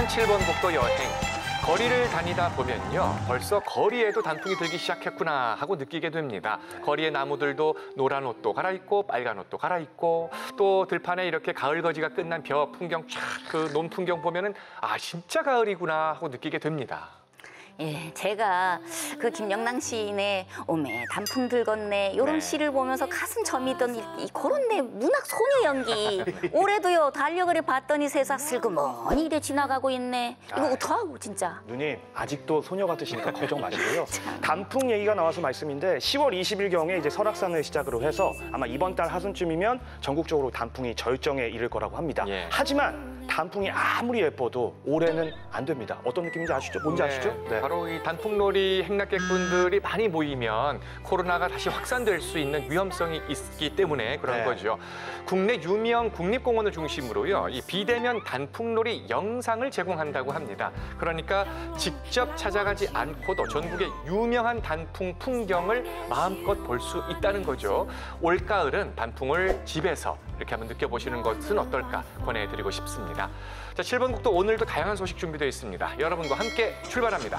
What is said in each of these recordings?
7번 국도 여행. 거리를 다니다 보면요. 벌써 거리에도 단풍이 들기 시작했구나 하고 느끼게 됩니다. 거리의 나무들도 노란 옷도 갈아입고 빨간 옷도 갈아입고 또 들판에 이렇게 가을 거지가 끝난 벼 풍경 쫙 그 논 풍경 보면은 아 진짜 가을이구나 하고 느끼게 됩니다. 예, 제가 그 김영랑 시인의 오메 단풍 들겄네 이런 시를 보면서 가슴 저미던 그런 내 문학 소녀 연기 올해도요 달력을 봤더니 세상 슬그머니 이래 지나가고 있네. 이거 어떡하고 진짜. 누님 아직도 소녀 같으시니까 걱정 마시고요. 단풍 얘기가 나와서 말씀인데 10월 20일경에 이제 설악산을 시작으로 해서 아마 이번 달 하순쯤이면 전국적으로 단풍이 절정에 이를 거라고 합니다. 하지만 단풍이 아무리 예뻐도 올해는 안 됩니다. 어떤 느낌인지 아시죠? 뭔지 아시죠? 네. 바로 이 단풍놀이 행락객분들이 많이 모이면 코로나가 다시 확산될 수 있는 위험성이 있기 때문에 그런 거죠. 국내 유명 국립공원을 중심으로요, 이 비대면 단풍놀이 영상을 제공한다고 합니다. 그러니까 직접 찾아가지 않고도 전국의 유명한 단풍 풍경을 마음껏 볼 수 있다는 거죠. 올가을은 단풍을 집에서 이렇게 한번 느껴보시는 것은 어떨까 권해드리고 싶습니다. 자, 7번 국도 오늘도 다양한 소식 준비되어 있습니다. 여러분과 함께 출발합니다.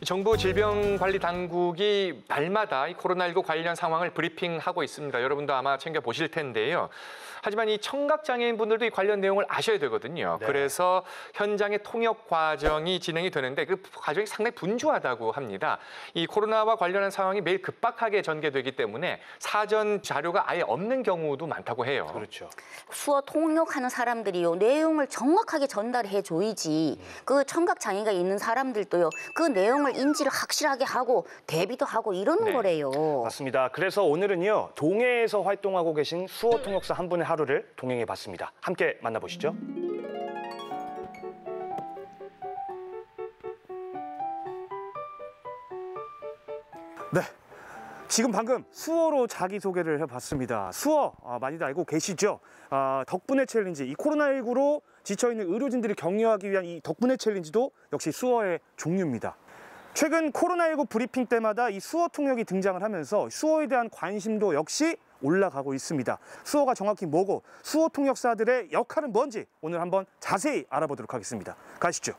정부 질병관리당국이 날마다 이 코로나19 관련 상황을 브리핑하고 있습니다. 여러분도 아마 챙겨보실 텐데요. 하지만 이 청각장애인분들도 이 관련 내용을 아셔야 되거든요. 그래서 현장의 통역 과정이 진행이 되는데 그 과정이 상당히 분주하다고 합니다. 이 코로나와 관련한 상황이 매일 급박하게 전개되기 때문에 사전 자료가 아예 없는 경우도 많다고 해요. 그렇죠. 수어 통역하는 사람들이요 내용을 정확하게 전달해 줘야지 그 청각장애가 있는 사람들도요 그 내용을 인지를 확실하게 하고 대비도 하고 이러는 거래요. 맞습니다. 그래서 오늘은요 동해에서 활동하고 계신 수어 통역사 한 분의 하루를 동행해봤습니다. 함께 만나보시죠. 네, 지금 방금 수어로 자기소개를 해봤습니다. 수어 많이들 알고 계시죠? 덕분에 챌린지, 이 코로나19로 지쳐있는 의료진들을 격려하기 위한 이 덕분에 챌린지도 역시 수어의 종류입니다. 최근 코로나19 브리핑 때마다 이 수어 통역이 등장을 하면서 수어에 대한 관심도 역시 올라가고 있습니다. 수어가 정확히 뭐고 수어 통역사들의 역할은 뭔지 오늘 한번 자세히 알아보도록 하겠습니다. 가시죠.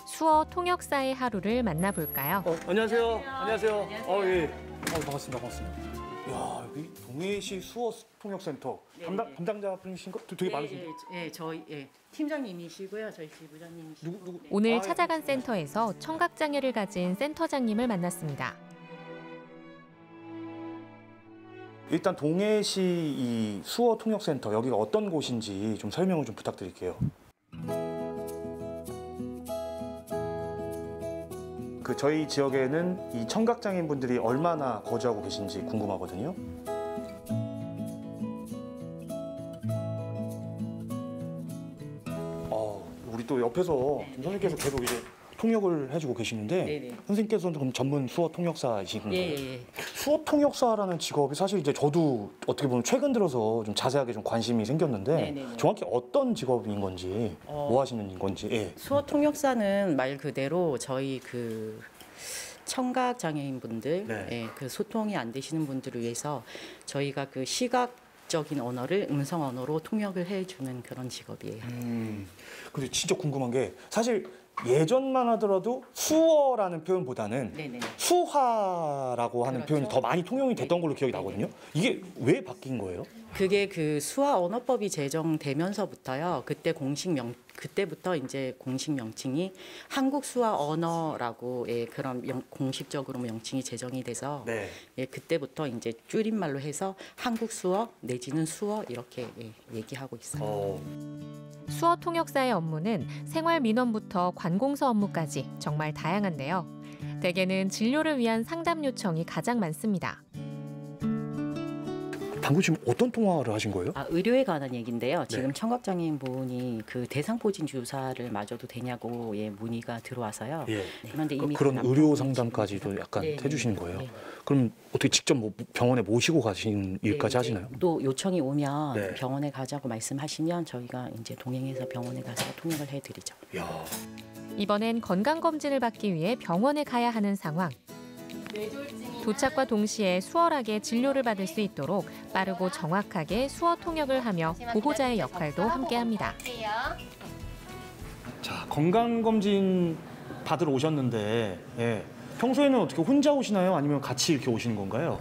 수어 통역사의 하루를 만나볼까요? 안녕하세요. 안녕하세요. 예. 반갑습니다. 반갑습니다. 야, 여기 동해시 수어 통역센터 담당자분이신 거 되게 많으신데. 저희 팀장님이시고요. 저희 지부장님이시고. 누구? 오늘 찾아간 센터에서 청각장애를 가진 센터장님을 만났습니다. 일단 동해시 이 수어 통역센터 여기가 어떤 곳인지 좀 설명을 좀 부탁드릴게요. 그 저희 지역에는 이 청각장애인 분들이 얼마나 거주하고 계신지 궁금하거든요. 우리 또 옆에서 선생님께서 계속 이제 통역을 해주고 계시는데 선생님께서는 그럼 전문 수어 통역사이신 건가요? 수어 통역사라는 직업이 사실 이제 저도 어떻게 보면 최근 들어서 좀 자세하게 좀 관심이 생겼는데 정확히 어떤 직업인 건지 뭐 하시는 건지. 수어 통역사는 말 그대로 저희 그 청각 장애인 분들, 그 소통이 안 되시는 분들을 위해서 저희가 그 시각적인 언어를 음성 언어로 통역을 해주는 그런 직업이에요. 근데 진짜 궁금한 게 사실 예전만 하더라도 수어라는 표현보다는 수화라고 하는 표현이 더 많이 통용이 됐던 걸로 기억이 나거든요. 이게 왜 바뀐 거예요? 그게 그 수화 언어법이 제정되면서부터요. 그때부터 이제 공식 명칭이 한국 수화 언어라고 그런 공식적으로 명칭이 제정이 돼서 그때부터 이제 줄임말로 해서 한국 수어 내지는 수어 이렇게 얘기하고 있어요. 수어 통역사의 업무는 생활 민원부터 관공서 업무까지 정말 다양한데요. 대개는 진료를 위한 상담 요청이 가장 많습니다. 방금 지금 어떤 통화를 하신 거예요? 의료에 관한 얘기인데요. 지금 청각장애인 분이 그 대상포진 주사를 맞아도 되냐고 문의가 들어와서요. 그런데 이미 그런 의료 상담까지도 약간 해주시는 거예요? 그럼 어떻게 직접 뭐 병원에 모시고 가신 일까지 하시나요? 또 요청이 오면 병원에 가자고 말씀하시면 저희가 이제 동행해서 병원에 가서 통역을 해드리죠. 이번엔 건강검진을 받기 위해 병원에 가야 하는 상황. 뇌졸중이 도착과 동시에 수월하게 진료를 받을 수 있도록 빠르고 정확하게 수어 통역을 하며 보호자의 역할도 함께합니다. 자, 건강검진 받으러 오셨는데 예. 평소에는 어떻게 혼자 오시나요? 아니면 같이 이렇게 오시는 건가요?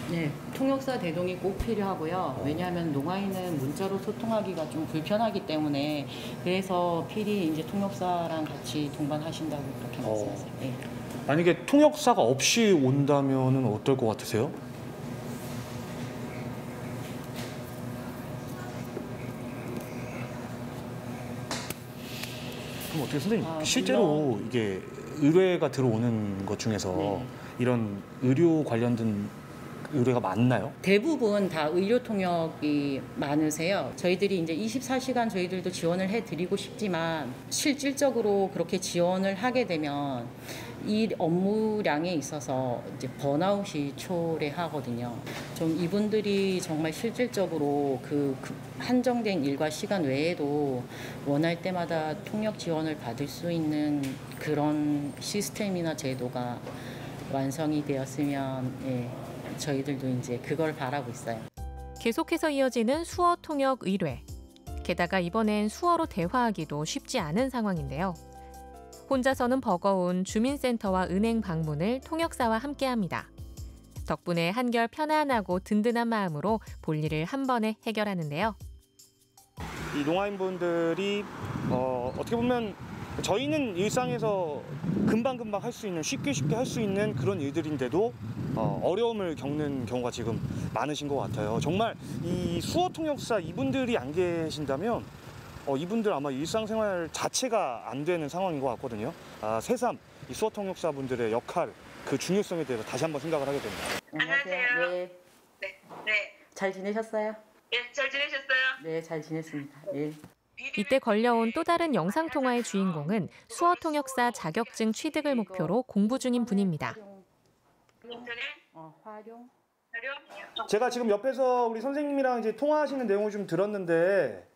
네, 통역사 대동이 꼭 필요하고요. 왜냐하면 농아인은 문자로 소통하기가 좀 불편하기 때문에 그래서 필히 이제 통역사랑 같이 동반하신다고 그렇게 말씀하세요. 네. 만약에 통역사가 없이 온다면은 어떨 것 같으세요? 그럼 어떻게 선생님 실제로 이게 의뢰가 들어오는 것 중에서 네. 이런 의료 관련된 의뢰가 많나요? 대부분 다 의료 통역이 많으세요. 저희들이 이제 24시간 저희들도 지원을 해드리고 싶지만 실질적으로 그렇게 지원을 하게 되면 이 업무량에 있어서 이제 번아웃이 초래하거든요. 좀 이분들이 정말 실질적으로 그 한정된 일과 시간 외에도 원할 때마다 통역 지원을 받을 수 있는 그런 시스템이나 제도가 완성이 되었으면 예, 저희들도 이제 그걸 바라고 있어요. 계속해서 이어지는 수어 통역 의뢰. 게다가 이번엔 수어로 대화하기도 쉽지 않은 상황인데요. 혼자서는 버거운 주민센터와 은행 방문을 통역사와 함께합니다. 덕분에 한결 편안하고 든든한 마음으로 볼일을 한 번에 해결하는데요. 이 농아인분들이 어떻게 보면 저희는 일상에서 금방금방 할 수 있는 쉽게 할 수 있는 그런 일들인데도 어려움을 겪는 경우가 지금 많으신 것 같아요. 정말 이 수어 통역사 이분들이 안 계신다면 이분들 아마 일상생활 자체가 안 되는 상황인 것 같거든요. 새삼 이 수어 통역사분들의 역할, 그 중요성에 대해서 다시 한번 생각을 하게 됩니다. 안녕하세요. 네. 네. 잘 지내셨어요? 예, 잘 지내셨어요? 네, 잘 지냈습니다. 예. 이때 걸려온 또 다른 영상통화의 주인공은 수어 통역사 자격증 취득을 목표로 공부 중인 분입니다. 인터넷 활용. 활용. 제가 지금 옆에서 우리 선생님이랑 이제 통화하시는 내용을 좀 들었는데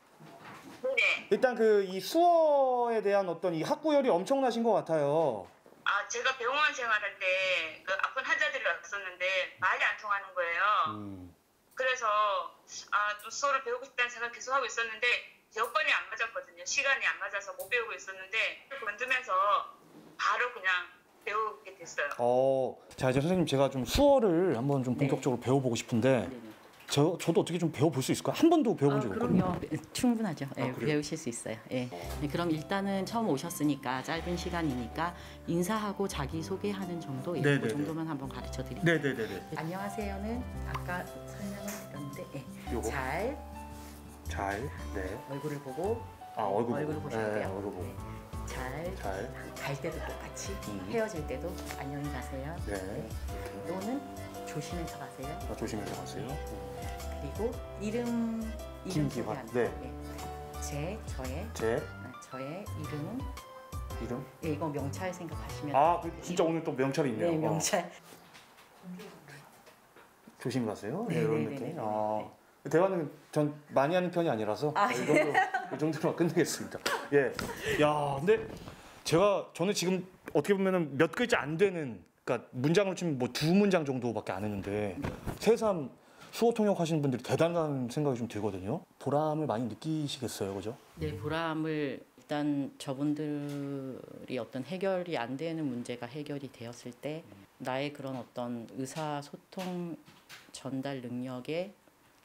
네. 일단 그 이 수어에 대한 어떤 이 학구열이 엄청나신 것 같아요. 제가 병원 생활할 때 그 아픈 환자들이 왔었는데 말이 안 통하는 거예요. 그래서 좀 수어를 배우고 싶다는 생각 계속 하고 있었는데 여건이 안 맞았거든요. 시간이 안 맞아서 못 배우고 있었는데 건두면서 바로 그냥 배우게 됐어요. 자 이제 선생님 제가 좀 수어를 한번 좀 네. 본격적으로 배워보고 싶은데 저도 어떻게 좀 배워볼 수 있을까요? 한 번도 배워본 적이 없거든요. 그럼요. 충분하죠. 예, 그래요? 배우실 수 있어요. 예. 네, 그럼 일단은 처음 오셨으니까 짧은 시간이니까 인사하고 자기 소개하는 정도, 예, 네네네. 그 정도만 한번 가르쳐 드릴게요. 네네네네. 안녕하세요.는 아까 설명을 드렸는데 예. 요거? 잘, 네. 얼굴을 보고 얼굴 얼굴을 보고. 보셔야 네, 돼요. 얼굴 보고. 네. 잘. 갈 때도 똑같이 음. 헤어질 때도 안녕히 가세요. 네. 또는 조심해서 가세요. 조심해서 가세요. 그리고 이름 김기환. 소개하는 네. 거. 예. 저의 이름은 이름? 예, 이거 명찰 생각하시면 진짜 오늘 또 명찰이 있네요. 네, 명찰. 조심히 가세요. 네, 이런 네, 느낌. 네, 네, 대화는 전 많이 하는 편이 아니라서 이 정도로 끝내겠습니다. 예. 야, 근데 저는 지금 어떻게 보면은 몇 글자 안 되는, 그러니까 문장으로 치면 뭐 2문장 정도밖에 안 했는데 새삼 수어 통역하시는 분들이 대단한 생각이 좀 들거든요. 보람을 많이 느끼시겠어요, 그죠? 네, 보람을 일단 저분들이 어떤 해결이 안 되는 문제가 해결이 되었을 때 나의 그런 어떤 의사소통 전달 능력에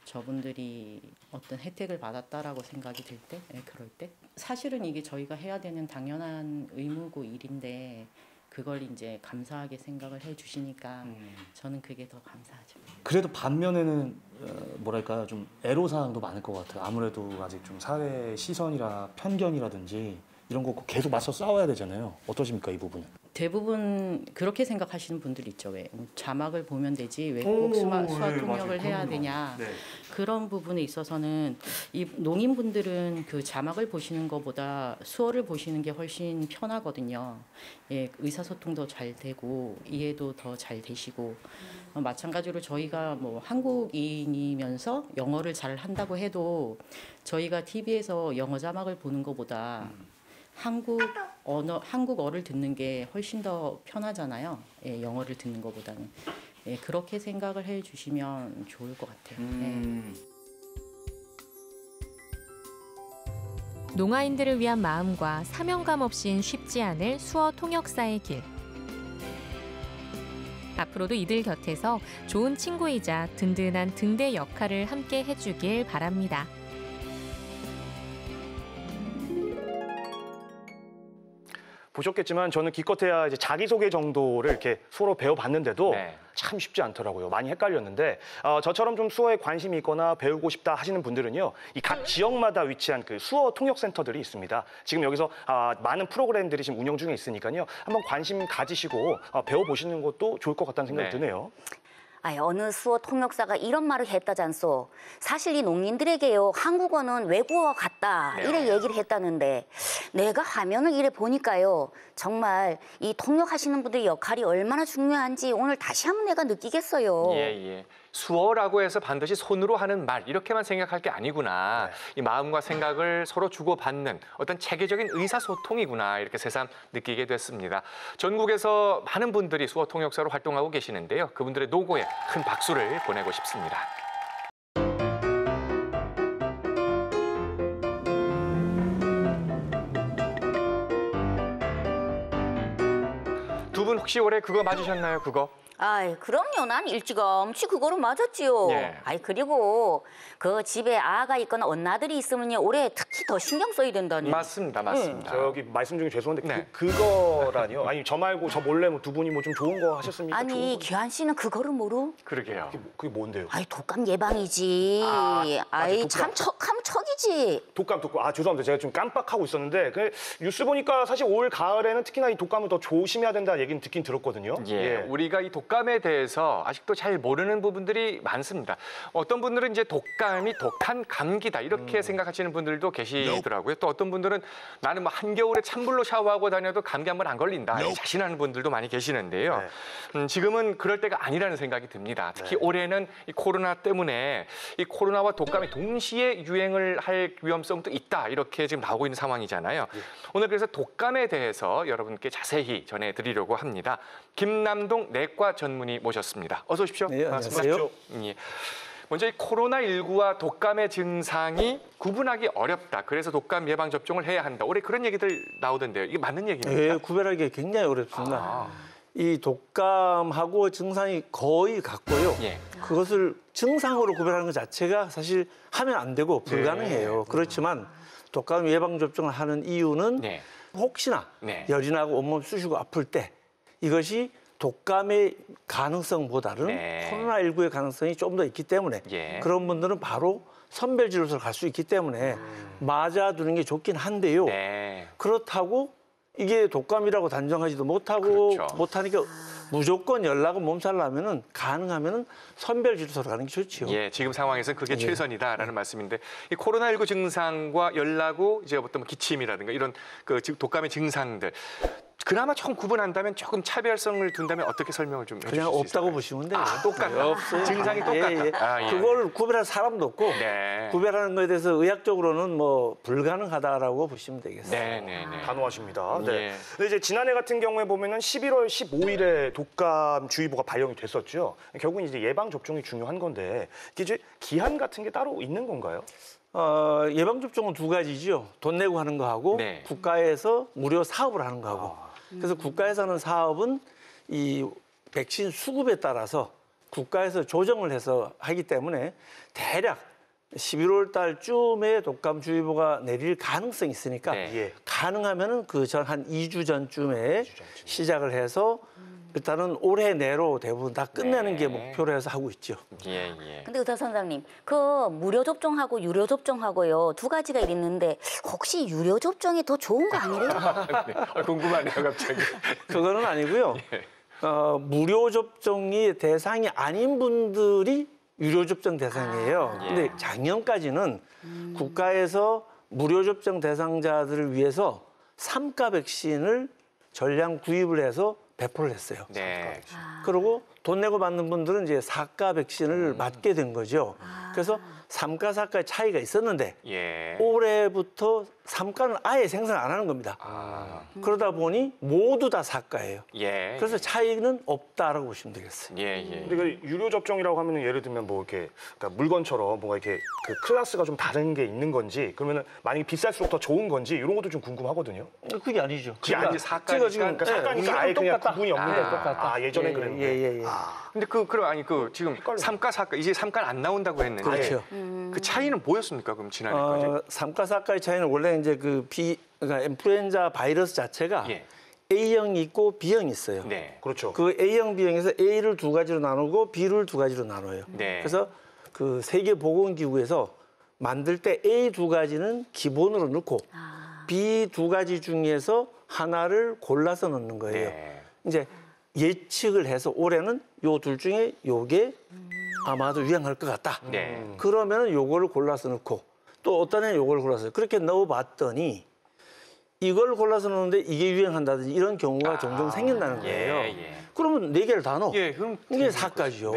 저분들이 어떤 혜택을 받았다라고 생각이 들 때, 그럴 때 사실은 이게 저희가 해야 되는 당연한 의무고 일인데 그걸 이제 감사하게 생각을 해주시니까 저는 그게 더 감사하죠. 그래도 반면에는 뭐랄까 좀 애로사항도 많을 것 같아요. 아무래도 아직 좀 사회 시선이라 편견이라든지 이런 거 계속 맞서 싸워야 되잖아요. 어떠십니까 이 부분은? 대부분 그렇게 생각하시는 분들 있죠. 왜 자막을 보면 되지 왜 꼭 수화 통역을 해야 되냐. 네. 그런 부분에 있어서는 이 농인분들은 그 자막을 보시는 것보다 수어를 보시는 게 훨씬 편하거든요. 예, 의사소통도 잘 되고 이해도 더 잘 되시고 마찬가지로 저희가 뭐 한국인이면서 영어를 잘 한다고 해도 저희가 TV에서 영어 자막을 보는 것보다 한국어를 듣는 게 훨씬 더 편하잖아요. 예, 영어를 듣는 것보다는. 예, 그렇게 생각을 해주시면 좋을 것 같아요. 농아인들을 위한 마음과 사명감 없인 쉽지 않을 수어 통역사의 길. 앞으로도 이들 곁에서 좋은 친구이자 든든한 등대 역할을 함께 해주길 바랍니다. 보셨겠지만 저는 기껏해야 이제 자기소개 정도를 이렇게 수어로 배워봤는데도 네. 참 쉽지 않더라고요. 많이 헷갈렸는데 저처럼 좀 수어에 관심이 있거나 배우고 싶다 하시는 분들은요. 이 각 지역마다 위치한 그 수어 통역센터들이 있습니다. 지금 여기서 많은 프로그램들이 지금 운영 중에 있으니까요. 한번 관심 가지시고 배워보시는 것도 좋을 것 같다는 생각이 네. 드네요. 어느 수어 통역사가 이런 말을 했다잖소. 사실 이 농민들에게요, 한국어는 외국어 같다. 이래 얘기를 했다는데 내가 화면을 이래 보니까요. 정말 이 통역하시는 분들의 역할이 얼마나 중요한지 오늘 다시 한번 내가 느끼겠어요. 예. 수어라고 해서 반드시 손으로 하는 말 이렇게만 생각할 게 아니구나. 이 마음과 생각을 서로 주고받는 어떤 체계적인 의사소통이구나 이렇게 새삼 느끼게 됐습니다. 전국에서 많은 분들이 수어 통역사로 활동하고 계시는데요. 그분들의 노고에 큰 박수를 보내고 싶습니다. 두 분 혹시 올해 그거 맞으셨나요? 그거? 그럼요. 난 일찌감치 그거로 맞았지요. 예. 그리고 그 집에 아가 있거나 언나들이 있으면요, 올해 특히 더 신경 써야 된다니. 맞습니다. 저기 말씀 중에 죄송한데 네. 그거라니요? 아니 저 말고 저 몰래 뭐 두 분이 뭐 좀 좋은 거 하셨습니까? 아니, 좋은 거. 규환 씨는 그거를 모르? 그러게요. 그게 뭔데요? 독감 예방이지. 독감. 참 척이지. 독감. 죄송합니다. 제가 좀 깜빡하고 있었는데 뉴스 보니까 사실 올 가을에는 특히나 이 독감을 더 조심해야 된다는 얘기는 듣긴 들었거든요. 우리가 이 독감에 대해서 아직도 잘 모르는 부분들이 많습니다. 어떤 분들은 이제 독감이 독한 감기다 이렇게 생각하시는 분들도 계시더라고요. 또 어떤 분들은 나는 뭐 한겨울에 찬물로 샤워하고 다녀도 감기 한 번 안 걸린다 자신하는 분들도 많이 계시는데요. 지금은 그럴 때가 아니라는 생각이 듭니다. 특히 올해는 이 코로나 때문에 이 코로나와 독감이 동시에 유행을 할 위험성도 있다 이렇게 지금 나오고 있는 상황이잖아요. 오늘 그래서 독감에 대해서 여러분께 자세히 전해드리려고 합니다. 김남동 내과 전문의 모셨습니다. 어서 오십시오. 네, 안녕하세요. 예. 먼저 이 코로나19와 독감의 증상이 구분하기 어렵다. 그래서 독감 예방 접종을 해야 한다. 올해 그런 얘기들 나오던데요. 이게 맞는 얘기입니까? 네, 구별하기 굉장히 어렵습니다. 이 독감하고 증상이 거의 같고요. 예. 그것을 증상으로 구별하는 것 자체가 사실 하면 안 되고 불가능해요. 네. 그렇지만 독감 예방 접종을 하는 이유는 네. 혹시나 네. 열이 나고 온몸 쑤시고 아플 때 이것이 독감의 가능성보다는 네. 코로나19의 가능성이 좀 더 있기 때문에 예. 그런 분들은 바로 선별진료소를 갈 수 있기 때문에 맞아두는 게 좋긴 한데요. 네. 그렇다고 이게 독감이라고 단정하지도 못하고 그렇죠. 못하니까 무조건 연락은 몸살나면은 가능하면은 선별진료소로 가는 게 좋지요. 예, 지금 상황에서는 그게 최선이다라는 말씀인데 이 코로나19 증상과 열나고 이제 어떤 기침이라든가 이런 그 독감의 증상들 그나마 조금 구분한다면 조금 차별성을 둔다면 어떻게 설명을 좀 해주실 수 그냥 있을까요? 없다고 보시면 돼요. 똑같다. 없어요. 증상이 똑같다. 예. 그걸 구별할 사람도 없고 네. 구별하는 것에 대해서 의학적으로는 뭐 불가능하다라고 보시면 되겠어요. 네. 단호하십니다. 네. 예. 근데 이제 지난해 같은 경우에 보면은 11월 15일에 독감주의보가 발령이 됐었죠. 결국은 이제 예방 접종이 중요한 건데 이게 이제 기한 같은 게 따로 있는 건가요? 예방 접종은 두 가지죠. 돈 내고 하는 거하고 네. 국가에서 무료 사업을 하는 거하고. 그래서 국가에서 하는 사업은 이 백신 수급에 따라서 국가에서 조정을 해서 하기 때문에 대략 11월 달쯤에 독감주의보가 내릴 가능성이 있으니까 네. 가능하면은 그 전 한 2주 전쯤에 시작을 해서 일단은 올해 내로 대부분 다 끝내는 게 목표로 해서 하고 있죠. 예. 근데 의사 선생님, 그 무료 접종하고 유료 접종하고요, 두 가지가 있는데 혹시 유료 접종이 더 좋은 거 아니래요? 네. 궁금하네요, 갑자기. 그거는 아니고요. 무료 접종이 대상이 아닌 분들이 유료 접종 대상이에요. 근데 작년까지는 국가에서 무료 접종 대상자들을 위해서 3가 백신을 전량 구입을 해서 배포를 했어요. 네. 그리고 돈 내고 맞는 분들은 이제 4가 백신을 맞게 된 거죠. 그래서 3가, 4가의 차이가 있었는데 예. 올해부터 3가는 아예 생산 안 하는 겁니다. 그러다 보니 모두 다 4가예요. 예. 그래서 차이는 없다라고 보시면 되겠어요. 예, 예. 근데 그 유료 접종이라고 하면은 예를 들면 뭐 이렇게 그러니까 물건처럼 뭔가 이렇게 그 클래스가 좀 다른 게 있는 건지 그러면은 만약에 비쌀수록 더 좋은 건지 이런 것도 좀 궁금하거든요. 그게 아니죠. 그게 아니지, 제가 4가니까. 지금 그러니까 사과니까 아예 그냥 구분이 없는 거죠. 예전에 예, 그랬는데. 예, 예. 근데 지금 3가, 4가 이제 3가 안 나온다고 했는데 그렇죠. 그 차이는 뭐였습니까? 그럼 지난해까지? 3가, 4가의 차이는 원래 이제 그러니까 인플루엔자 바이러스 자체가 예. A형이 있고 B형이 있어요. 네. 그렇죠. 그 A형, B형에서 A를 두 가지로 나누고 B를 두 가지로 나눠요. 네. 그래서 그 세계보건기구에서 만들 때 A 두 가지는 기본으로 넣고 B 두 가지 중에서 하나를 골라서 넣는 거예요. 네. 이제 예측을 해서 올해는 요 둘 중에 요게 아마도 유행할 것 같다. 네. 그러면은 요거를 골라서 넣고 또 어떤 애는 요걸 골라서 그렇게 넣어봤더니 이걸 골라서 넣는데 이게 유행한다든지 이런 경우가 종종 생긴다는 거예요. 예, 예. 그러면 네 개를 다 넣어. 예, 그럼 이게 4가지요.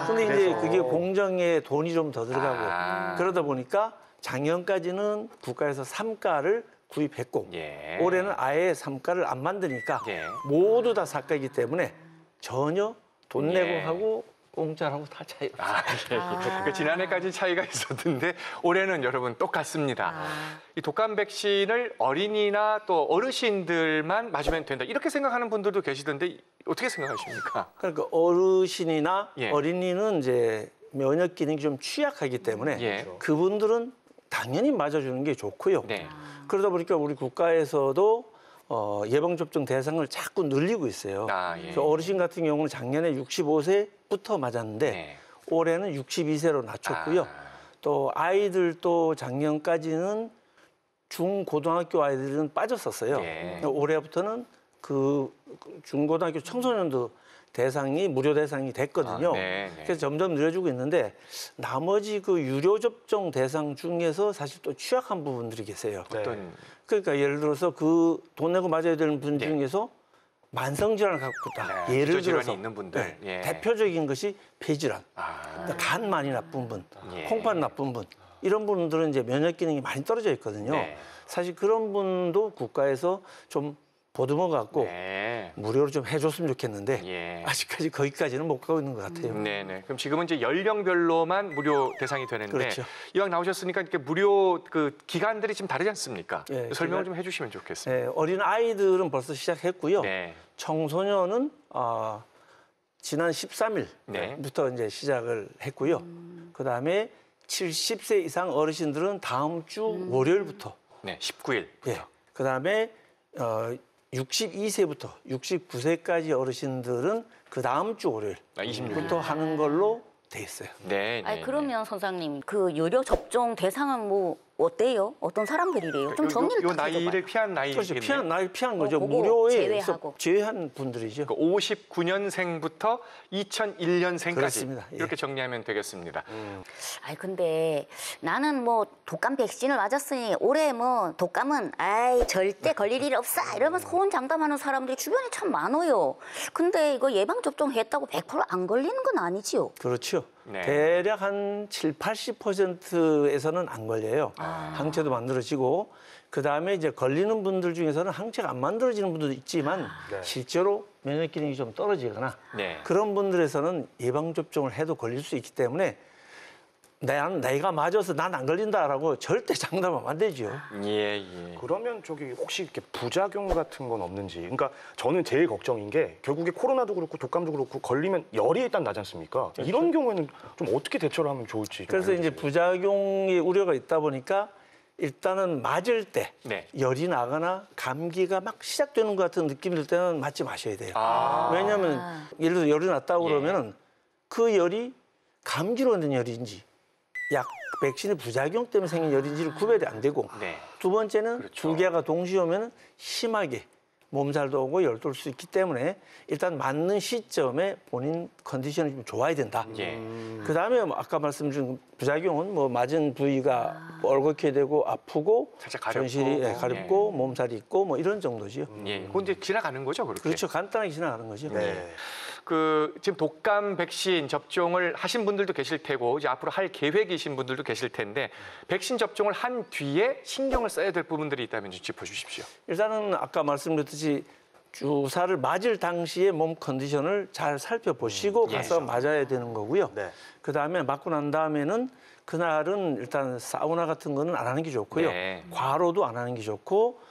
근데 이제 그래서. 그게 공정에 돈이 좀 더 들어가고 아. 그러다 보니까 작년까지는 국가에서 3가를 구입했고 예. 올해는 아예 3가를 안 만드니까 예. 모두 다 4가이기 때문에 전혀 돈 예. 내고 하고 공짜라고 다 차이 없어요. 그러니까 지난해까지 차이가 있었는데 올해는 여러분 똑같습니다. 이 독감 백신을 어린이나 또 어르신들만 맞으면 된다. 이렇게 생각하는 분들도 계시던데 어떻게 생각하십니까? 그러니까 어르신이나 예. 어린이는 이제 면역 기능이 좀 취약하기 때문에 예. 그분들은 당연히 맞아주는 게 좋고요. 네. 그러다 보니까 우리 국가에서도 예방접종 대상을 자꾸 늘리고 있어요. 아, 예. 그래서 어르신 같은 경우는 작년에 65세부터 맞았는데 네. 올해는 62세로 낮췄고요. 아. 또 아이들도 작년까지는 중고등학교 아이들은 빠졌었어요. 예. 올해부터는 그 중고등학교 청소년도 대상이 무료 대상이 됐거든요. 아, 네, 네. 그래서 점점 늘어지고 있는데 나머지 그 유료 접종 대상 중에서 사실 또 취약한 부분들이 계세요. 어떤 그러니까 예를 들어서 그 돈 내고 맞아야 되는 분 네. 중에서 만성 질환을 갖고 있다. 네, 예를 기저질환이 들어서 있는 분들. 예. 대표적인 것이 폐질환, 아. 그러니까 간 많이 나쁜 분, 예. 콩팥 나쁜 분 이런 분들은 이제 면역 기능이 많이 떨어져 있거든요. 네. 사실 그런 분도 국가에서 좀 보듬어 갖고 네. 무료로 좀 해줬으면 좋겠는데 예. 아직까지 거기까지는 못 가고 있는 것 같아요. 네네. 그럼 지금은 이제 연령별로만 무료 대상이 되는데 그렇죠. 이왕 나오셨으니까 이렇게 무료 그 기간들이 지금 다르지 않습니까? 예, 설명을 좀 해주시면 좋겠습니다. 네, 어린 아이들은 벌써 시작했고요. 네. 청소년은 지난 13일부터 네. 이제 시작을 했고요. 그다음에 70세 이상 어르신들은 다음 주 월요일부터. 네. 19일. 예. 그다음에 62세부터 69세까지 어르신들은 그 다음 주 월요일부터 26일. 하는 걸로 돼 있어요. 네. 아니 네, 그러면 선생님 그 유료 접종 대상은 뭐 어때요? 어떤 사람들이래요? 좀 정리를 요 좀 해줘봐요. 나이를 피한 그렇죠. 나이겠네요. 피한 거죠. 그거 무료에 제외하고. 제외한 분들이죠. 59년생부터 2001년생까지 그렇습니다. 예. 이렇게 정리하면 되겠습니다. 아이 근데 나는 뭐 독감 백신을 맞았으니 올해 뭐 독감은 아이 절대 걸릴 일 없어 이러면서 호언장담하는 사람들이 주변에 참 많아요. 근데 이거 예방 접종 했다고 100%안 걸리는 건 아니지요? 그렇죠. 네. 대략 한 70~80%에서는 안 걸려요. 항체도 만들어지고 그다음에 이제 걸리는 분들 중에서는 항체가 안 만들어지는 분들도 있지만 네. 실제로 면역 기능이 좀 떨어지거나 네. 그런 분들에서는 예방 접종을 해도 걸릴 수 있기 때문에 내가 맞아서 난 안 걸린다라고 절대 장담하면 안 되죠. 예, 예. 그러면 저기 혹시 이렇게 부작용 같은 건 없는지. 그러니까 저는 제일 걱정인 게 결국에 코로나도 그렇고 독감도 그렇고 걸리면 열이 일단 나지 않습니까? 이런 경우에는 좀 어떻게 대처를 하면 좋을지. 좀 그래서 이제 알려주세요. 부작용의 우려가 있다 보니까 일단은 맞을 때 네. 열이 나거나 감기가 막 시작되는 것 같은 느낌이 들 때는 맞지 마셔야 돼요. 아. 왜냐하면 예를 들어 열이 났다고 그러면은 그 열이 감기로 얻는 열인지 약 백신의 부작용 때문에 생긴 열인지를 구별이 안 되고 네. 두 번째는 그렇죠. 두 개가 동시에 오면 심하게 몸살도 오고 열도 올 수 있기 때문에 일단 맞는 시점에 본인 컨디션이 좀 좋아야 된다. 예. 그다음에 뭐 아까 말씀드린 부작용은 뭐 맞은 부위가 얼굴게 되고 아프고 살짝 가렵고. 전신이 가렵고 몸살이 있고 뭐 이런 정도지요. 예. 그건 이제 지나가는 거죠, 그렇게. 그렇죠. 간단하게 지나가는 거죠. 네. 지금 독감 백신 접종을 하신 분들도 계실 테고 이제 앞으로 할 계획이신 분들도 계실 텐데 백신 접종을 한 뒤에 신경을 써야 될 부분들이 있다면 좀 짚어주십시오. 일단은 아까 말씀드렸듯이 주사를 맞을 당시에 몸 컨디션을 잘 살펴보시고 가서 맞아야 되는 거고요. 네. 그다음에 맞고 난 다음에는 그날은 일단 사우나 같은 거는 안 하는 게 좋고요. 네. 과로도 안 하는 게 좋고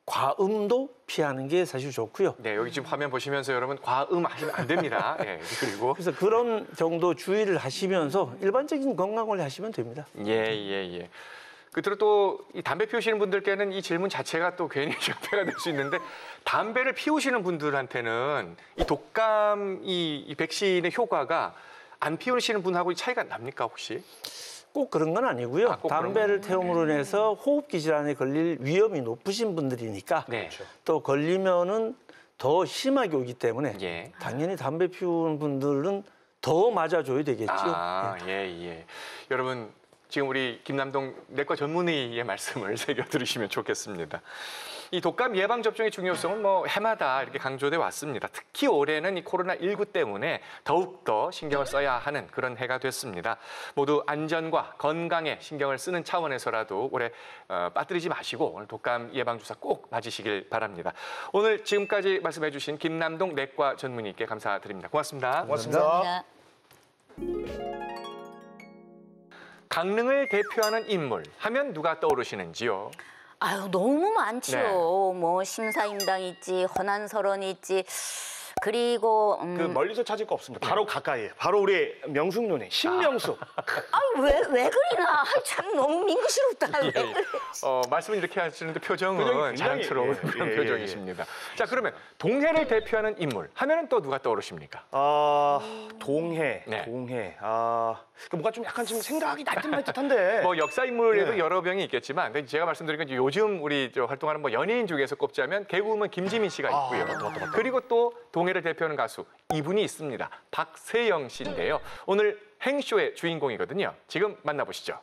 과음도 피하는 게 사실 좋고요. 네, 여기 지금 화면 보시면서 여러분 과음 하시면 안 됩니다. 예, 그리고 그래서 그런 정도 주의를 하시면서 일반적인 건강 관리 하시면 됩니다. 예. 끝으로 또 이 담배 피우시는 분들께는 이 질문 자체가 또 괜히 실패가 될 수 있는데 담배를 피우시는 분들한테는 이 독감 이 백신의 효과가 안 피우시는 분하고 차이가 납니까 혹시? 꼭 그런 건 아니고요. 꼭 담배를 그런 건 태움으로 인해서 호흡기 질환에 걸릴 위험이 높으신 분들이니까 네. 또 걸리면은 더 심하게 오기 때문에 예. 당연히 담배 피우는 분들은 더 맞아줘야 되겠죠. 예. 여러분 지금 우리 김남동 내과 전문의의 말씀을 새겨 들으시면 좋겠습니다. 이 독감 예방 접종의 중요성은 뭐 해마다 이렇게 강조돼 왔습니다. 특히 올해는 이 코로나19 때문에 더욱 더 신경을 써야 하는 그런 해가 됐습니다. 모두 안전과 건강에 신경을 쓰는 차원에서라도 올해 빠뜨리지 마시고 오늘 독감 예방 주사 꼭 맞으시길 바랍니다. 오늘 지금까지 말씀해 주신 김남동 내과 전문의께 감사드립니다. 고맙습니다. 고맙습니다. 강릉을 대표하는 인물 하면 누가 떠오르시는지요? 아유 너무 많죠. 네. 뭐 심사임당 있지, 허난설원 있지. 그리고 그 멀리서 찾을 거 없습니다. 바로 가까이에. 바로 우리 명숙 누님, 신명숙. 아유 왜 그리나? 아유, 참 너무 민구스럽다. 왜 그래? 말씀은 이렇게 하시는데 표정은 표정이 굉장히, 자랑스러운 예, 그런 예, 표정이십니다. 자, 그러면 동해를 대표하는 인물 하면은 또 누가 떠오르십니까? 동해. 뭔가 좀 약간 지금 생각이 날듯말듯한데. 뭐 역사 인물에도 네. 여러 명이 있겠지만 근데 제가 말씀드린 건 요즘 우리 활동하는 뭐 연예인 중에서 꼽자면 개그우먼 김지민 씨가 있고요. 맞다. 그리고 또 동해를 대표하는 가수 이분이 있습니다. 박세영 씨인데요. 오늘 행쇼의 주인공이거든요. 지금 만나보시죠.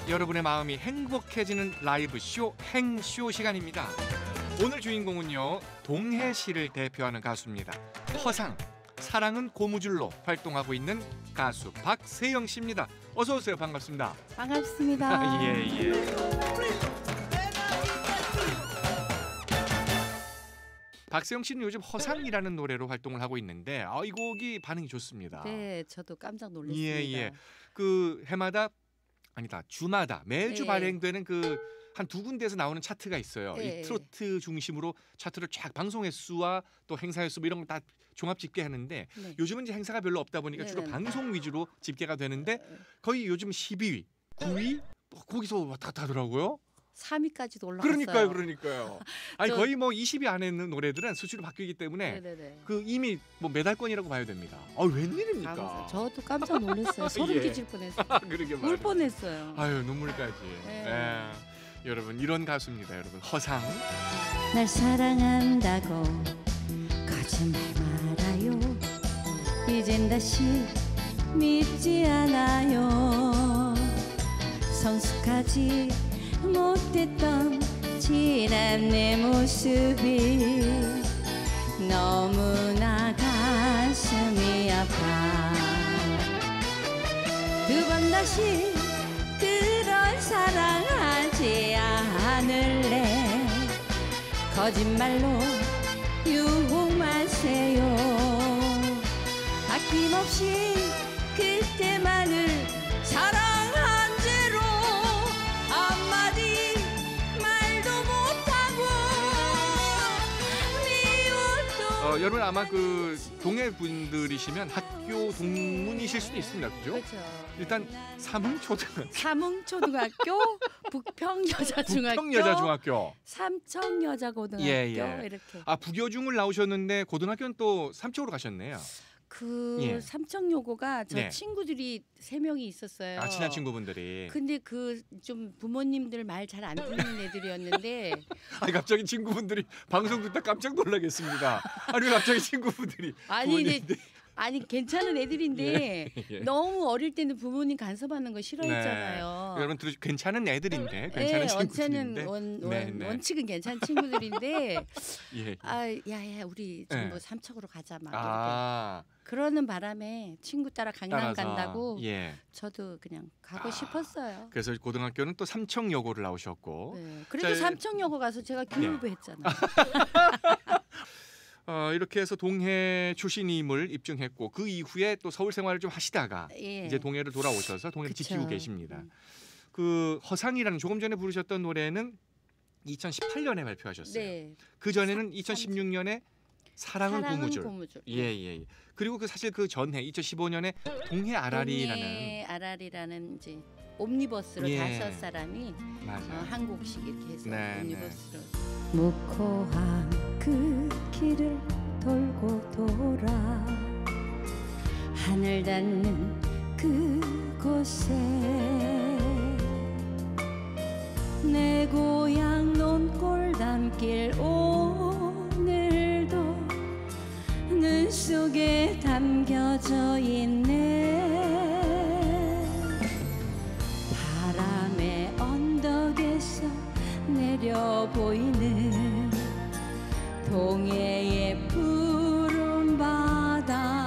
여러분의 마음이 행복해지는 라이브 쇼 행쇼 시간입니다. 오늘 주인공은요 동해시를 대표하는 가수입니다. 허상, 사랑은 고무줄로 활동하고 있는 가수 박세영 씨입니다. 어서 오세요. 반갑습니다. 반갑습니다. 예. 박세영 씨는 요즘 허상이라는 노래로 활동을 하고 있는데 이 곡이 반응이 좋습니다. 네, 저도 깜짝 놀랐습니다. 예. 주마다 매주 네. 발행되는 한 두 군데에서 나오는 차트가 있어요. 네. 이 트로트 중심으로 차트를 쫙 방송 횟수와 또 행사 횟수 뭐 이런 거 다 종합 집계하는데 네. 요즘은 이제 행사가 별로 없다 보니까 주로 네네. 방송 위주로 집계가 되는데 거의 요즘 12위, 9위 거기서 왔다 갔다 하더라고요. 3위까지도 올라갔어요. 그러니까요. 아니 저- 거의 뭐 20위 안에 있는 노래들은 수치로 바뀌기 때문에 네네네. 이미 뭐 메달권이라고 봐야 됩니다. 웬일입니까? 저도 깜짝 놀랐어요. 소름 예. 끼칠 뻔했어요. 그러게 울 말이에요. 뻔했어요. 아유 눈물까지. 네. 예. 여러분 이런 가수입니다. 여러분 허상. 날 사랑한다고 거짓말 말아요. 이젠 다시 믿지 않아요. 성숙하지 못했던 지난 내 모습이 너무나 가슴이 아파. 두 번 다시 그런 사랑하지 않을래. 거짓말로 유혹 마세요. 아낌없이 그때만을 사랑한 죄로 한마디 말도 못하고 미워도 여러분 아마 동해 분들이시면 학교 동문이실 수도 있습니다. 그죠? 그렇죠. 일단 삼흥초등학교, 삼흥초등학교, 북평여자중학교, 북평여자중학교. 삼청여자고등학교 예. 이렇게. 북여중을 나오셨는데 고등학교는 또 삼청으로 가셨네요. 그 예. 삼청요고가 저 네. 친구들이 3명이 있었어요. 아, 친한 친구분들이. 근데 그 좀 부모님들 말 잘 안 듣는 애들이었는데 아니 갑자기 친구분들이 방송 듣다 깜짝 놀라겠습니다. 아니 왜 갑자기 친구분들이 아니 근데 부모님들- 아니 괜찮은 애들인데 예. 너무 어릴 때는 부부모님 간섭하는 거 싫어했잖아요. 네. 여러분 들으 괜찮은 애들인데 괜찮은 네, 친구들인데. 원체는 네. 원칙은 괜찮은 친구들인데 예. 아 야야 우리 좀 네. 뭐 삼척으로 가자 막 이렇게 아, 그러는 바람에 친구 따라 강남 따라서. 간다고 예. 저도 그냥 가고 싶었어요. 그래서 고등학교는 또 삼청여고를 나오셨고 네. 그래도 자, 삼청여고 가서 제가 교육부 했잖아요. 이렇게 해서 동해 출신임을 입증했고 그 이후에 또 서울 생활을 좀 하시다가 예. 이제 동해를 돌아오셔서 동해를 그쵸. 지키고 계십니다. 그 허상이라는 조금 전에 부르셨던 노래는 2018년에 발표하셨어요. 네. 그 전에는 2016년에 사랑은 고무줄. 고무줄. 예. 그리고 그 사실 그 전해 2015년에 동해 아라리라는 동해 아라리라는 이제 옴니버스로 예. 5사람이 맞아요. 한 곡씩 이렇게 해서 네, 옴니버스로 무코한 그 길을 돌고 돌아 하늘 닿는 그곳에 내 고향 논골 담길 오늘도 눈 속에 담겨져 있네 바람의 언덕에서 내려 보이는 동해의 푸른 바다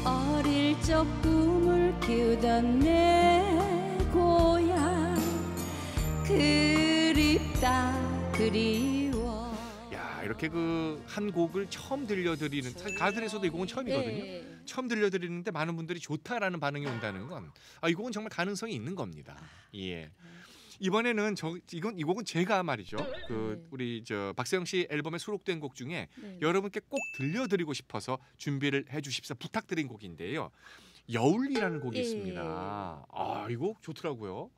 어릴 적 꿈을 키우던 내 고향 그립다 그리워 야, 이렇게 그 한 곡을 처음 들려드리는 사실 가들에서도 이 곡은 처음이거든요. 예. 처음 들려드리는데 많은 분들이 좋다라는 반응이 온다는 건 이 곡은 정말 가능성이 있는 겁니다. 예. 이번에는 이 곡은 제가 말이죠. 그 네. 우리 저 박세영 씨 앨범에 수록된 곡 중에 네. 여러분께 꼭 들려드리고 싶어서 준비를 해주십사 부탁드린 곡인데요. 여울이라는 곡이 예. 있습니다. 이 곡 좋더라고요.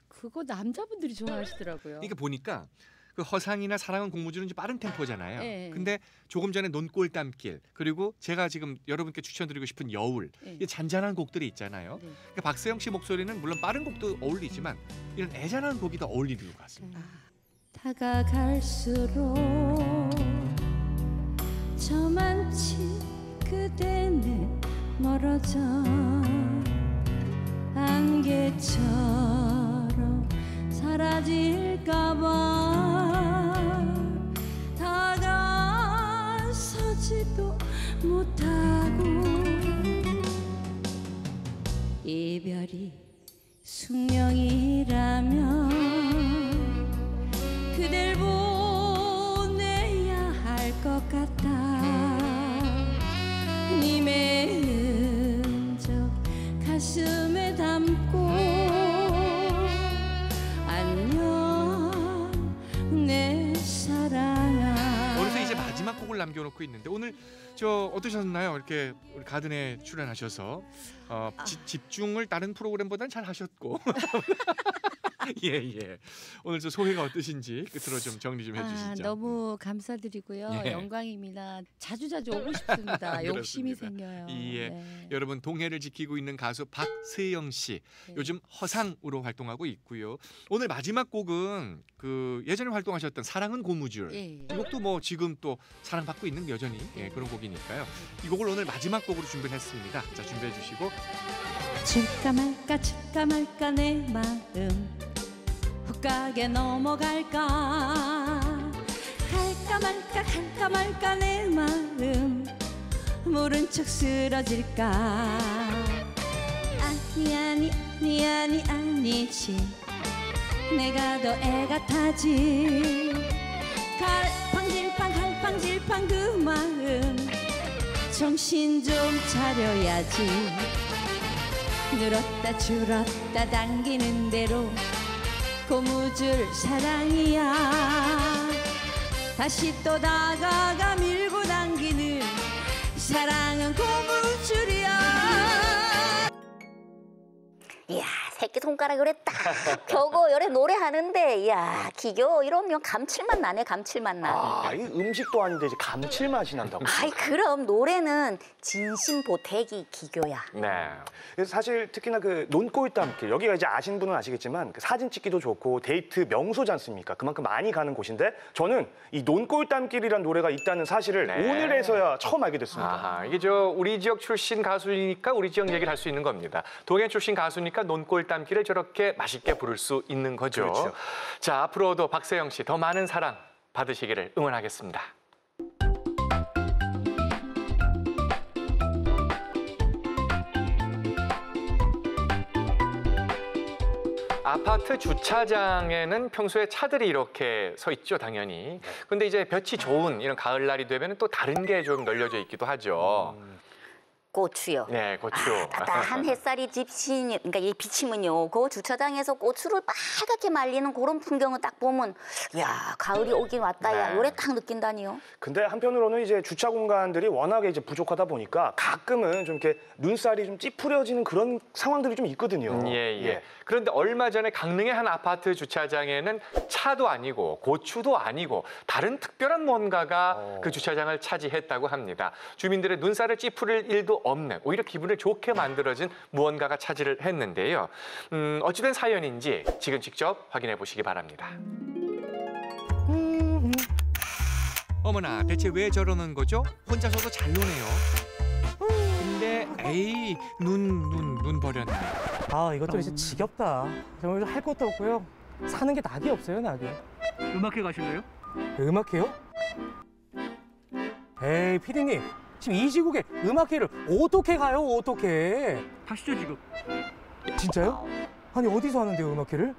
그거 남자분들이 좋아하시더라고요. 이게 보니까 그 허상이나 사랑은 공무주는 이제 빠른 템포잖아요. 예. 근데 조금 전에 논골 담길 그리고 제가 지금 여러분께 추천드리고 싶은 여울 예. 이 잔잔한 곡들이 있잖아요. 네. 그러니까 박세영 씨 목소리는 물론 빠른 곡도 어울리지만 이런 애잔한 곡이 더 어울리는 것 같습니다. 다가갈수록 저만치 그대는 멀어져 안개처럼 사라질까봐 다가서지도 못하고 이별이 숙명이라면 그댈 보내야 할 것 같아 님의 흔적 가슴에 담고 안녕 내 사랑아 어느새 이제 마지막 곡을 남겨놓고 있는데 오늘 저 어떠셨나요? 이렇게 우리 가든에 출연하셔서 집중을 다른 프로그램보다는 잘 하셨고 예. 오늘 저 소회가 어떠신지 끝으로 좀 정리 좀 해주시죠. 너무 감사드리고요. 예. 영광입니다. 자주자주 오고 싶습니다. 욕심이 그렇습니다. 생겨요. 예. 네. 여러분 동해를 지키고 있는 가수 박세영 씨 네. 요즘 허상으로 활동하고 있고요. 오늘 마지막 곡은 그 예전에 활동하셨던 사랑은 고무줄 예. 이 곡도 뭐 지금 또 사랑받고 있는 여전히 그런 곡이니까요. 이 곡을 오늘 마지막 곡으로 준비했습니다. 자 준비해 주시고 줄까 말까 내 마음 훅가게 넘어갈까 갈까 말까 내 마음 모른 척 쓰러질까 아니지 내가 더 애가 타지 갈팡질팡 그 마음 정신 좀 차려야지 늘었다 줄었다 당기는 대로 고무줄 사랑이야 다시 또 다가가 밀고 당기는 사랑은 고무줄이야 이야, 새끼 손가락 요래 딱 펴고 요래 노래하는데 야 기교 이러면 감칠맛 나네 감칠맛 나. 아, 이 음식도 아닌데 이제 감칠맛이 난다고. 아이 그럼 노래는 진심 보태기 기교야. 네. 그래서 사실 특히나 그 논골담길 여기가 이제 아시는 분은 아시겠지만 그 사진 찍기도 좋고 데이트 명소지 않습니까? 그만큼 많이 가는 곳인데 저는 이 논골담길이란 노래가 있다는 사실을 네. 오늘에서야 처음 알게 됐습니다. 아하, 이게 저 우리 지역 출신 가수니까 우리 지역 얘기를 할 수 있는 겁니다. 동해 출신 가수니까 논골담길을 저렇게 맛있게 부를 수 있는 거죠. 그렇죠. 자, 앞으로도 박세영 씨 더 많은 사랑 받으시기를 응원하겠습니다. 아파트 주차장에는 평소에 차들이 이렇게 서 있죠, 당연히. 근데 이제 볕이 좋은 이런 가을날이 되면 또 다른 게 좀 널려져 있기도 하죠. 고추요. 네, 고추. 따뜻한 햇살이 그러니까 이 비치면요. 그 주차장에서 고추를 빨갛게 말리는 그런 풍경을 딱 보면 야 가을이 오긴 왔다야. 네. 요래 딱 느낀다니요. 근데 한편으로는 이제 주차 공간들이 워낙에 이제 부족하다 보니까 가끔은 좀 이렇게 눈살이 좀 찌푸려지는 그런 상황들이 좀 있거든요. 예. 그런데 얼마 전에 강릉의 한 아파트 주차장에는 차도 아니고 고추도 아니고 다른 특별한 뭔가가 그 주차장을 차지했다고 합니다. 주민들의 눈살을 찌푸릴 일도 없는 오히려 기분을 좋게 만들어진 무언가가 차지를 했는데요. 어찌된 사연인지 지금 직접 확인해 보시기 바랍니다. 어머나 대체 왜 저러는 거죠? 혼자서도 잘 노네요. 근데 에이 눈 버렸네. 아 이것도 이제 지겹다. 정말 할 것도 없고요. 사는 게 낙이 없어요 낙이. 음악회 가실래요? 음악회요? 에이 피디님 지금 이 시국에 음악회를 어떻게 가요 어떻게? 가시죠 지금. 진짜요? 아니 어디서 하는데요 음악회를?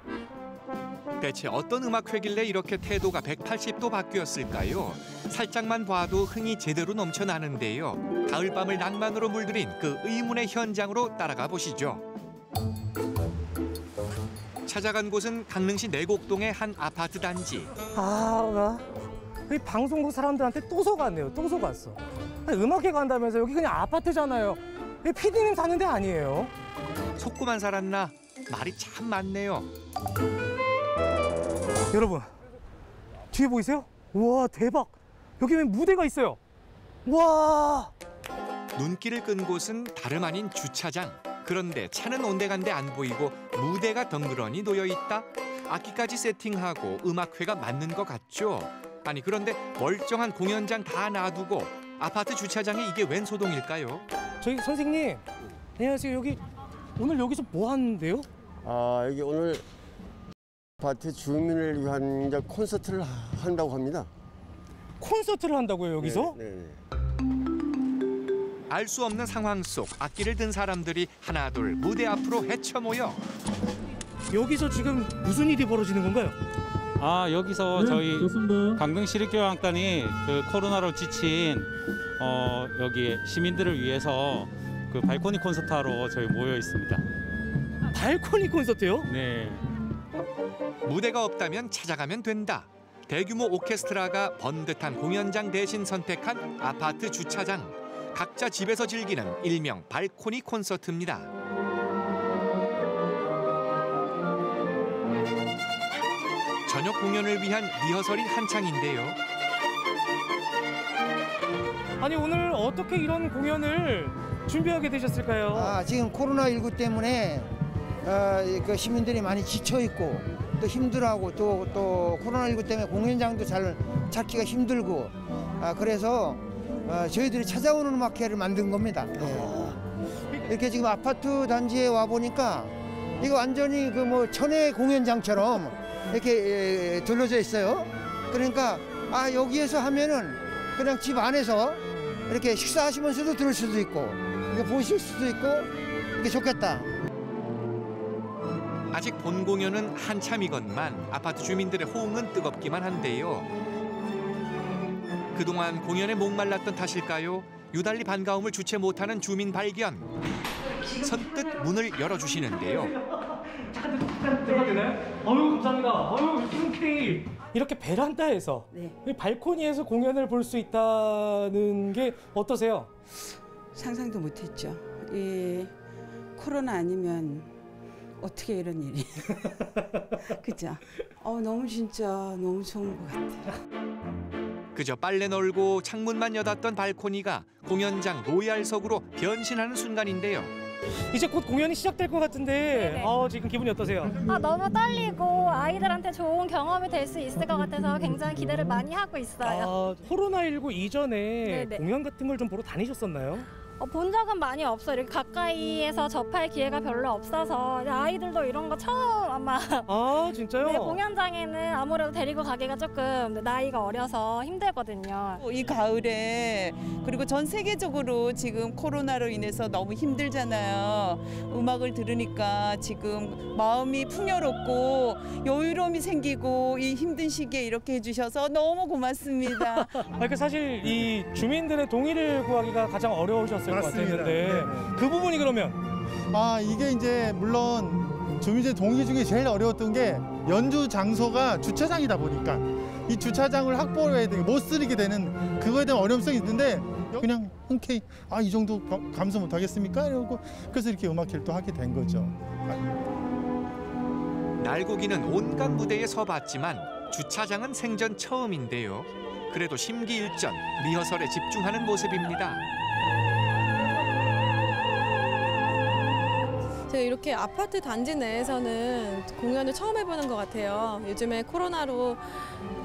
대체 어떤 음악회길래 이렇게 태도가 180도 바뀌었을까요? 살짝만 봐도 흥이 제대로 넘쳐나는데요. 가을밤을 낭만으로 물들인 그 의문의 현장으로 따라가 보시죠. 찾아간 곳은 강릉시 내곡동의 한 아파트 단지. 나 이 방송국 사람들한테 또 속았네요. 또 속았어. 아니, 음악회 간다면서 여기 그냥 아파트잖아요. 이 피디님 사는 데 아니에요. 속고만 살았나? 말이 참 많네요. 여러분 뒤에 보이세요? 우와 대박. 여기 왜 무대가 있어요? 와. 눈길을 끈 곳은 다름 아닌 주차장. 그런데 차는 온데간데 안 보이고 무대가 덩그러니 놓여 있다. 악기까지 세팅하고 음악회가 맞는 것 같죠? 아니 그런데 멀쩡한 공연장 다 놔두고 아파트 주차장에 이게 웬 소동일까요? 저기 선생님 안녕하세요. 여기 오늘 여기서 뭐 하는데요? 여기 오늘 아파트 주민을 위한 이제 콘서트를 한다고 합니다. 콘서트를 한다고요 여기서? 네. 알 수 없는 상황 속 악기를 든 사람들이 하나둘 무대 앞으로 헤쳐 모여. 여기서 지금 무슨 일이 벌어지는 건가요? 여기서 저희 강릉시립교향단이 그 코로나로 지친 여기 시민들을 위해서 그 발코니 콘서트 하러 저희 모여 있습니다. 발코니 콘서트요? 네. 무대가 없다면 찾아가면 된다. 대규모 오케스트라가 번듯한 공연장 대신 선택한 아파트 주차장. 각자 집에서 즐기는 일명 발코니 콘서트입니다. 저녁 공연을 위한 리허설이 한창인데요. 아니 오늘 어떻게 이런 공연을 준비하게 되셨을까요? 지금 코로나19 때문에 그 시민들이 많이 지쳐 있고 또 힘들어하고 또 코로나19 때문에 공연장도 잘 찾기가 힘들고 그래서 저희들이 찾아오는 음악회를 만든 겁니다. 이렇게 지금 아파트 단지에 와 보니까 이거 완전히 그 뭐 천혜 공연장처럼 이렇게 둘러져 있어요. 그러니까 여기에서 하면은 그냥 집 안에서 이렇게 식사하시면서도 들을 수도 있고 이렇게 보실 수도 있고 이게 좋겠다. 아직 본 공연은 한참이건만 아파트 주민들의 호응은 뜨겁기만 한데요. 그동안 공연에 목말랐던 탓일까요? 유달리 반가움을 주체 못하는 주민 발견. 선뜻 문을 열어주시는데요. 들어가도 되나요? 아유 감사합니다. 아유 흔쾌히 이렇게 베란다에서 발코니에서 공연을 볼 수 있다는 게 어떠세요? 상상도 못했죠. 이 코로나 아니면 어떻게 이런 일이. 그죠? 너무 진짜 너무 좋은 것 같아요. 그저 빨래 널고 창문만 여닫던 발코니가 공연장 로얄석으로 변신하는 순간인데요. 이제 곧 공연이 시작될 것 같은데 지금 기분이 어떠세요? 너무 떨리고 아이들한테 좋은 경험이 될 수 있을 것 같아서 굉장히 기대를 많이 하고 있어요. 코로나19 이전에 네네. 공연 같은 걸 좀 보러 다니셨었나요? 본 적은 많이 없어요. 이렇게 가까이에서 접할 기회가 별로 없어서 아이들도 이런 거 처음 아마. 진짜요? 네, 공연장에는 아무래도 데리고 가기가 조금 나이가 어려서 힘들거든요. 이 가을에 그리고 전 세계적으로 지금 코로나로 인해서 너무 힘들잖아요. 음악을 들으니까 지금 마음이 풍요롭고 여유로움이 생기고 이 힘든 시기에 이렇게 해주셔서 너무 고맙습니다. 그러니까 사실 이 주민들의 동의를 구하기가 가장 어려우셨을 것 같았는데 그 부분이 그러면 이게 이제 물론 주민들 동의 중에 제일 어려웠던 게 연주 장소가 주차장이다 보니까 이 주차장을 확보해야 되고 못 쓰게 되는 그거에 대한 어려움성이 있는데 그냥 흔쾌히 이 정도 감수 못 하겠습니까? 이러고 그래서 이렇게 음악회를 또 하게 된 거죠. 날고기는 온갖 무대에 서봤지만 주차장은 생전 처음인데요. 그래도 심기일전 리허설에 집중하는 모습입니다. 제가 이렇게 아파트 단지 내에서는 공연을 처음 해보는 것 같아요. 요즘에 코로나로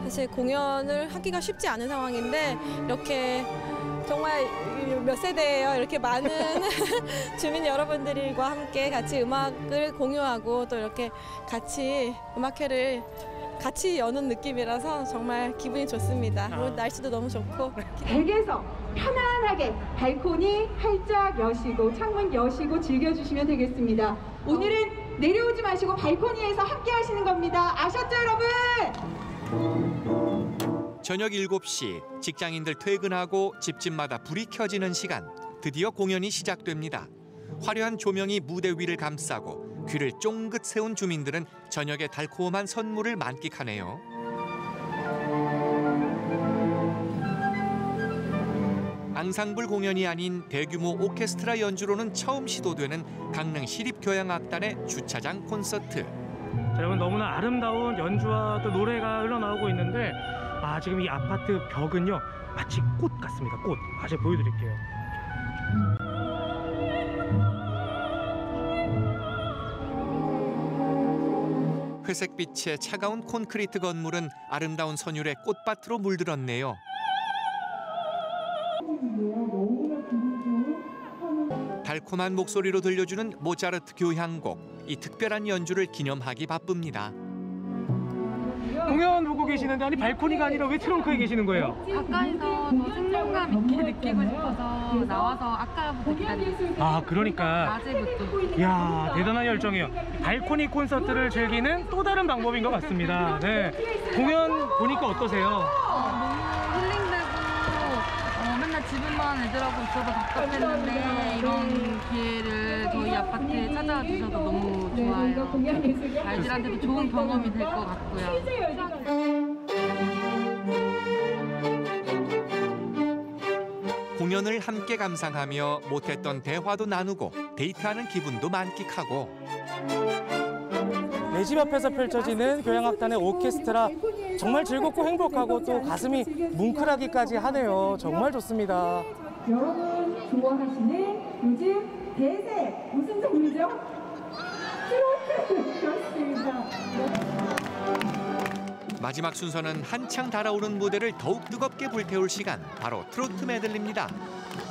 사실 공연을 하기가 쉽지 않은 상황인데 이렇게 정말 몇 세대예요. 이렇게 많은 주민 여러분들과 함께 같이 음악을 공유하고 또 이렇게 같이 음악회를 같이 여는 느낌이라서 정말 기분이 좋습니다. 오늘 날씨도 너무 좋고. 댁에서 편안하게 발코니 활짝 여시고 창문 여시고 즐겨주시면 되겠습니다. 오늘은 내려오지 마시고 발코니에서 함께 하시는 겁니다. 아셨죠, 여러분? 저녁 7시 직장인들 퇴근하고 집집마다 불이 켜지는 시간. 드디어 공연이 시작됩니다. 화려한 조명이 무대 위를 감싸고 귀를 쫑긋 세운 주민들은 저녁의 달콤한 선물을 만끽하네요. 앙상블 공연이 아닌 대규모 오케스트라 연주로는 처음 시도되는 강릉 시립교향악단의 주차장 콘서트. 자, 여러분 너무나 아름다운 연주와 또 노래가 흘러나오고 있는데 지금 이 아파트 벽은요 마치 꽃 같습니다. 꽃. 제가 보여드릴게요. 회색빛의 차가운 콘크리트 건물은 아름다운 선율의 꽃밭으로 물들었네요. 달콤한 목소리로 들려주는 모차르트 교향곡. 이 특별한 연주를 기념하기 바쁩니다. 공연 보고 계시는데 아니 발코니가 아니라 왜 트렁크에 계시는 거예요? 가까이서 더 생동감 있게 느끼고 싶어서 나와서 아까부터 기다리고 있어요. 그러니까. 낮에부터. 이야, 대단한 열정이에요. 발코니 콘서트를 즐기는 또 다른 방법인 것 같습니다. 네. 공연 보니까 어떠세요? 너무 힐링되고 맨날 집에만 애들하고 있어도 답답했는데 이런 기회를 저희 아파트에 찾아와 주셔서 너무 좋아요. 아이들한테도 좋은 경험이 될 것 같고요. 공연을 함께 감상하며 못했던 대화도 나누고 데이트하는 기분도 만끽하고 내 집 앞에서 펼쳐지는 교향악단의 오케스트라 정말 즐겁고 행복하고 또 가슴이 뭉클하기까지 하네요. 정말 좋습니다. 여러분 좋아하시는 요즘 대세 무슨 장르죠? 트로트 그렇습니다. 마지막 순서는 한창 달아오른 무대를 더욱 뜨겁게 불태울 시간. 바로 트로트 메들리입니다.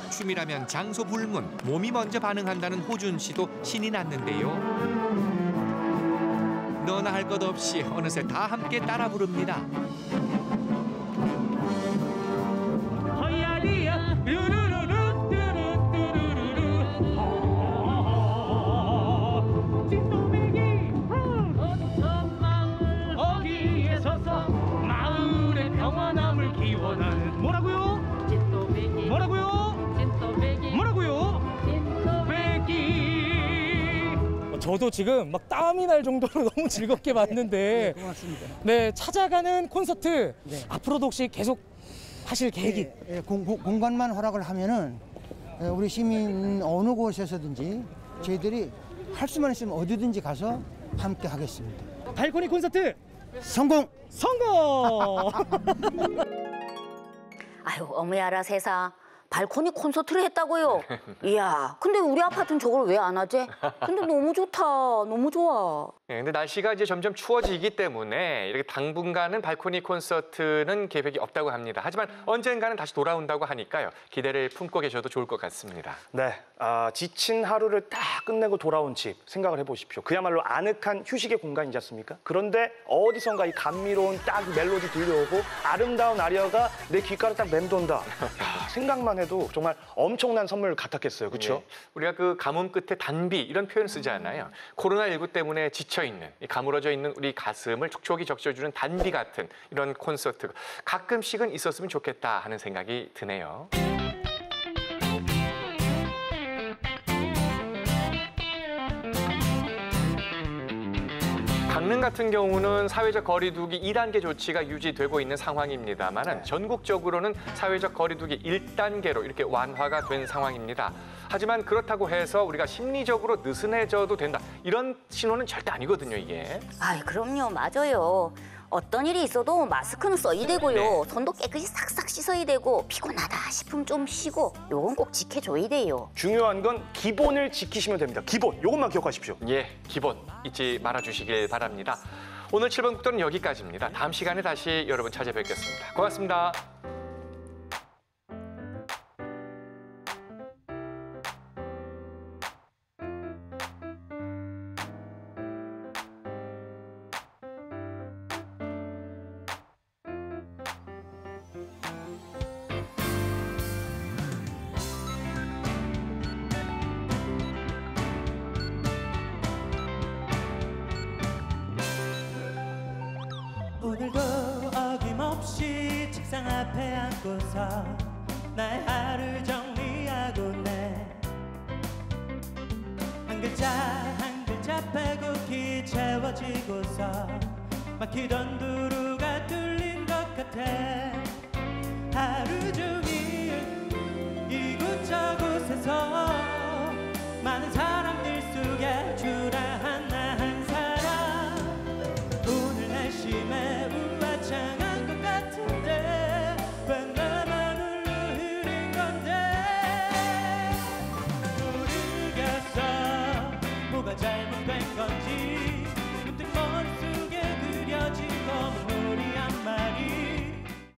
춤이라면 장소 불문, 몸이 먼저 반응한다는 호준 씨도 신이 났는데요. 너나 할 것 없이 어느새 다 함께 따라 부릅니다. 저도 지금 막 땀이 날 정도로 너무 즐겁게 봤는데 고맙습니다. 네, 찾아가는 콘서트 앞으로도 혹시 계속 하실 계획이? 공간만 허락을 하면은 우리 시민 어느 곳에서든지 저희들이 할 수만 있으면 어디든지 가서 함께 하겠습니다. 발코니 콘서트 성공! 성공! 아유, 어머야라 세상. 발코니 콘서트를 했다고요? 이야, 근데 우리 아파트는 저걸 왜 안 하지? 근데 너무 좋다, 너무 좋아. 네, 근데 날씨가 이제 점점 추워지기 때문에 이렇게 당분간은 발코니 콘서트는 계획이 없다고 합니다. 하지만 언젠가는 다시 돌아온다고 하니까요. 기대를 품고 계셔도 좋을 것 같습니다. 네, 지친 하루를 딱 끝내고 돌아온 집 생각을 해보십시오. 그야말로 아늑한 휴식의 공간이지 않습니까? 그런데 어디선가 이 감미로운 딱 멜로디 들려오고 아름다운 아리아가 내 귓가를 딱 맴돈다. 야, 생각만 해도 정말 엄청난 선물 같았겠어요. 그렇죠? 네. 우리가 그 가뭄 끝에 단비 이런 표현 쓰잖아요. 코로나19 때문에 지쳐있는, 가물어져 있는 우리 가슴을 촉촉이 적셔주는 단비 같은 이런 콘서트 가끔씩은 있었으면 좋겠다 하는 생각이 드네요. 강릉 같은 경우는 사회적 거리두기 2단계 조치가 유지되고 있는 상황입니다만 전국적으로는 사회적 거리두기 1단계로 이렇게 완화가 된 상황입니다. 하지만 그렇다고 해서 우리가 심리적으로 느슨해져도 된다. 이런 신호는 절대 아니거든요, 이게. 아이, 그럼요, 맞아요. 어떤 일이 있어도 마스크는 써야 되고요. 네. 손도 깨끗이 싹싹 씻어야 되고 피곤하다 싶으면 좀 쉬고 요건 꼭 지켜줘야 돼요. 중요한 건 기본을 지키시면 됩니다. 기본, 요것만 기억하십시오. 예, 기본 잊지 말아주시길 바랍니다. 오늘 7번 국도는 여기까지입니다. 다음 시간에 다시 여러분 찾아뵙겠습니다. 고맙습니다. 오늘도 어김없이 책상 앞에 앉고서 나의 하루 정리하고네. 한 글자 한 글자 빼곡히 채워지고서 막히던 두루가 뚫린 것 같아. 하루 종일 이곳저곳에서